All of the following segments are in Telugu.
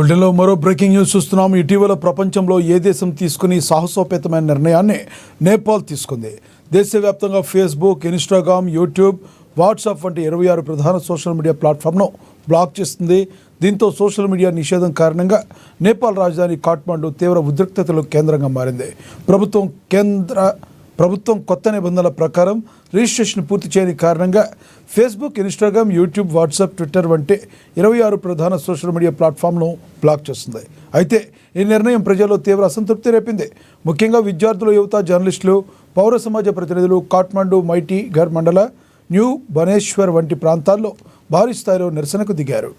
బులెటిన్లో మరో బ్రేకింగ్ న్యూస్ చూస్తున్నాం. ఇటీవల ప్రపంచంలో ఏ దేశం తీసుకుని సాహసోపేతమైన నిర్ణయాన్ని నేపాల్ తీసుకుంది. దేశవ్యాప్తంగా ఫేస్బుక్, ఇన్స్టాగ్రామ్, యూట్యూబ్, వాట్సాప్ వంటి 26 ప్రధాన సోషల్ మీడియా ప్లాట్ఫామ్ను బ్లాక్ చేస్తుంది. దీంతో సోషల్ మీడియా నిషేధం కారణంగా నేపాల్ రాజధాని కాఠ్మండు తీవ్ర ఉద్రిక్తతలకు కేంద్రంగా మారింది. ప్రభుత్వం కొత్త నిబంధనల ప్రకారం రిజిస్ట్రేషన్ పూర్తి చేయని కారణంగా Facebook, Instagram, YouTube, WhatsApp, Twitter వంటి 26 ప్రధాన సోషల్ మీడియా ప్లాట్ఫామ్ను బ్లాక్ చేస్తుంది. అయితే ఈ నిర్ణయం ప్రజల్లో తీవ్ర అసంతృప్తి రేపింది. ముఖ్యంగా విద్యార్థులు, యువత, జర్నలిస్టులు, పౌర సమాజ ప్రతినిధులు కాఠ్మండు, మైటీ ఘర్ మండల, న్యూ బనేశ్వర్ వంటి ప్రాంతాల్లో భారీ స్థాయిలో నిరసనకు దిగారు.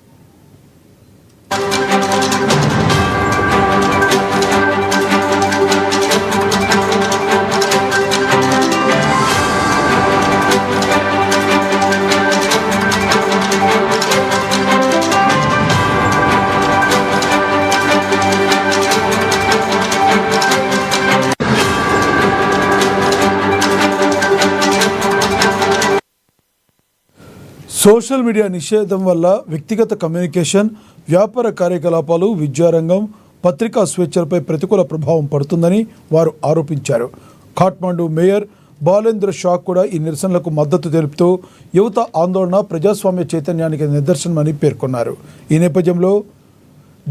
సోషల్ మీడియా నిషేధం వల్ల వ్యక్తిగత కమ్యూనికేషన్, వ్యాపార కార్యకలాపాలు, విద్యారంగం, పత్రికా స్వేచ్ఛలపై ప్రతికూల ప్రభావం పడుతుందని వారు ఆరోపించారు. కాఠ్మండు మేయర్ బాలేంద్ర షా కూడా ఈ నిరసనలకు మద్దతు తెలుపుతూ యువత ఆందోళన ప్రజాస్వామ్య చైతన్యానికి నిదర్శనమని పేర్కొన్నారు. ఈ నేపథ్యంలో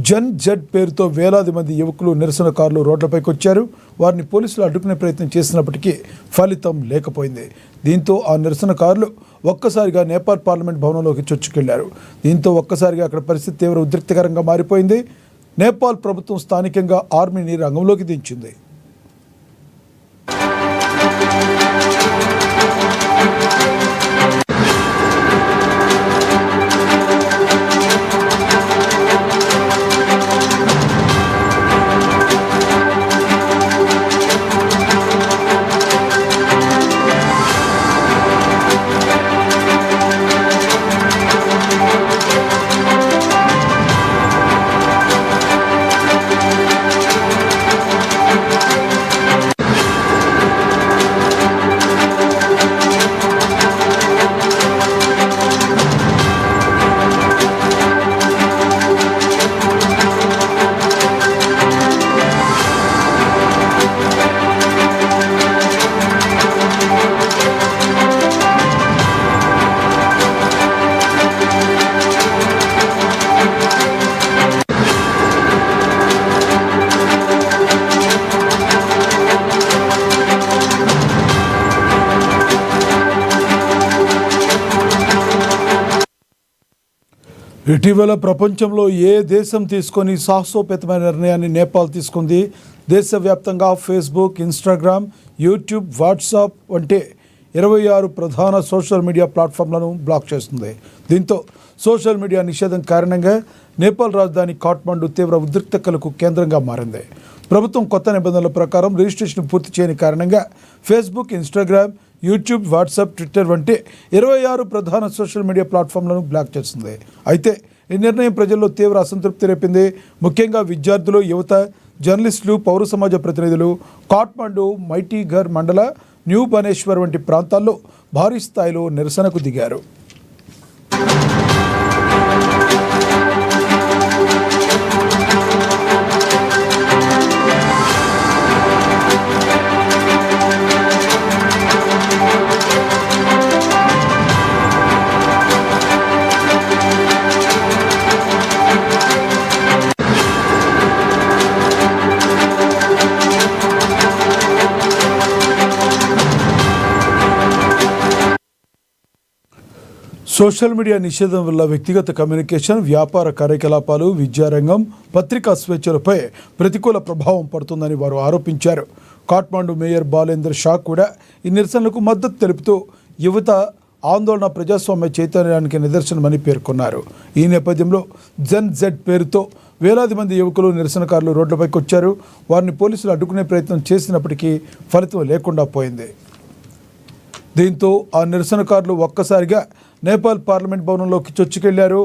జన్ జడ్ పేరుతో వేలాది మంది యువకులు, నిరసనకారులు రోడ్లపైకి వచ్చారు. వారిని పోలీసులు అడ్డుకునే ప్రయత్నం చేసినప్పటికీ ఫలితం లేకపోయింది. దీంతో ఆ నిరసనకారులు ఒక్కసారిగా నేపాల్ పార్లమెంట్ భవనంలోకి చొచ్చుకెళ్లారు. దీంతో ఒక్కసారిగా అక్కడ పరిస్థితి తీవ్ర ఉద్రిక్తకరంగా మారిపోయింది. నేపాల్ ప్రభుత్వం స్థానికంగా ఆర్మీని రంగంలోకి దించింది. ఇటీవల ప్రపంచంలో ఏ దేశం తీసుకొని సాహసోపేతమైన నిర్ణయాన్ని నేపాల్ తీసుకుంది. దేశవ్యాప్తంగా ఫేస్బుక్, ఇన్స్టాగ్రామ్, యూట్యూబ్, వాట్సాప్ వంటి 26 ప్రధాన సోషల్ మీడియా ప్లాట్ఫామ్లను బ్లాక్ చేస్తుంది. దీంతో సోషల్ మీడియా నిషేధం కారణంగా నేపాల్ రాజధాని కాఠ్మండు తీవ్ర ఉద్రిక్తతలకు కేంద్రంగా మారింది. ప్రభుత్వం కొత్త నిబంధనల ప్రకారం రిజిస్ట్రేషన్ పూర్తి చేయని కారణంగా Facebook, Instagram, YouTube, WhatsApp, Twitter వంటి 26 ప్రధాన సోషల్ మీడియా ప్లాట్ఫామ్లను బ్లాక్ చేస్తుంది. అయితే ఈ నిర్ణయం ప్రజల్లో తీవ్ర అసంతృప్తి రేపింది. ముఖ్యంగా విద్యార్థులు, యువత, జర్నలిస్టులు, పౌర సమాజ ప్రతినిధులు కాఠ్మండు, మైటీ ఘర్ మండల, న్యూ బనేశ్వర్ వంటి ప్రాంతాల్లో భారీ స్థాయిలో నిరసనకు దిగారు. సోషల్ మీడియా నిషేధం వల్ల వ్యక్తిగత కమ్యూనికేషన్, వ్యాపార కార్యకలాపాలు, విద్యారంగం, పత్రికా స్వేచ్ఛలపై ప్రతికూల ప్రభావం పడుతుందని వారు ఆరోపించారు. కాఠ్మండు మేయర్ బాలేంద్ర షా కూడా ఈ నిరసనలకు మద్దతు తెలుపుతూ యువత ఆందోళన ప్రజాస్వామ్య చైతన్యానికి నిదర్శనమని పేర్కొన్నారు. ఈ నేపథ్యంలో జన్ జెడ్ పేరుతో వేలాది మంది యువకులు, నిరసనకారులు రోడ్లపైకి వచ్చారు. వారిని పోలీసులు అడ్డుకునే ప్రయత్నం చేసినప్పటికీ ఫలితం లేకుండా పోయింది. దీంతో ఆ నిరసనకారులు ఒక్కసారిగా నేపాల్ పార్లమెంట్ భవనంలోకి చొచ్చుకెళ్లారు.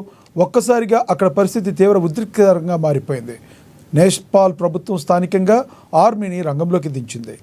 ఒక్కసారిగా అక్కడ పరిస్థితి తీవ్ర ఉద్రిక్తకరంగా మారిపోయింది. నేపాల్ ప్రభుత్వం స్థానికంగా ఆర్మీని రంగంలోకి దించింది.